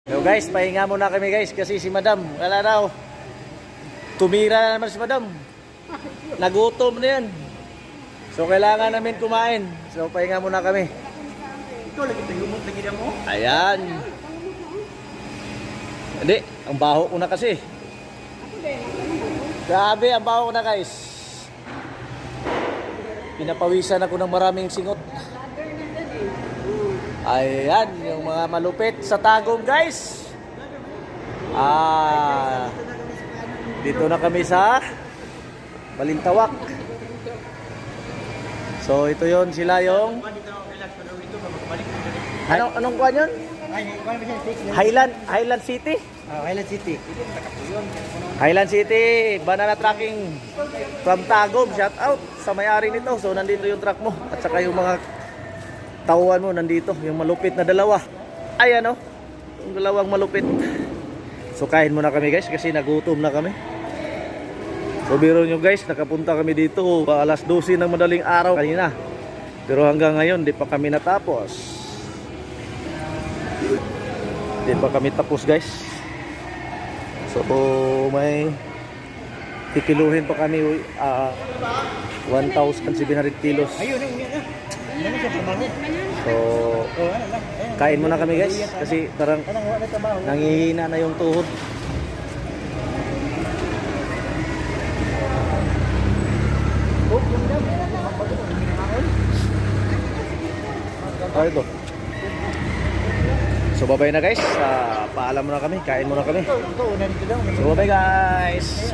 So guys, pahinga muna kami guys kasi si Madam, wala raw. Tumira na naman si Madam. Nagutom na yan. So kailangan namin kumain. So pahinga muna kami. Ito lagi tayo mo lagi mo. Ayan. Hindi, ang baho ko na kasi. Grabe, ang baho ko na guys. Pinapawisan ako ng maraming singot. Ayan, yung mga malupit sa Tagum guys. Dito na kami sa Balintawak. So ito yon, sila yung anong kuha yun? Highland City? Highland City. Highland City, banana trucking from Tagum. Shout out sa may-ari nito. So nandito yung truck mo at saka yung mga tauhan mo nandito, yung malupit na dalawa. Ay ano, yung dalawang malupit. So kain muna kami guys kasi nagutom na kami. So biro nyo guys, nakapunta kami dito alas 12 ng madaling araw kanina. Pero hanggang ngayon di pa kami natapos. Di pa kami tapos guys. So may kikiluhin pa kami 1,700 kilos. Ayun na. So kain muna kami guys kasi parang nangihina na yung tuhod. Ito. So bye-bye na guys. Paalam muna kami, kain muna kami. So bye-bye guys.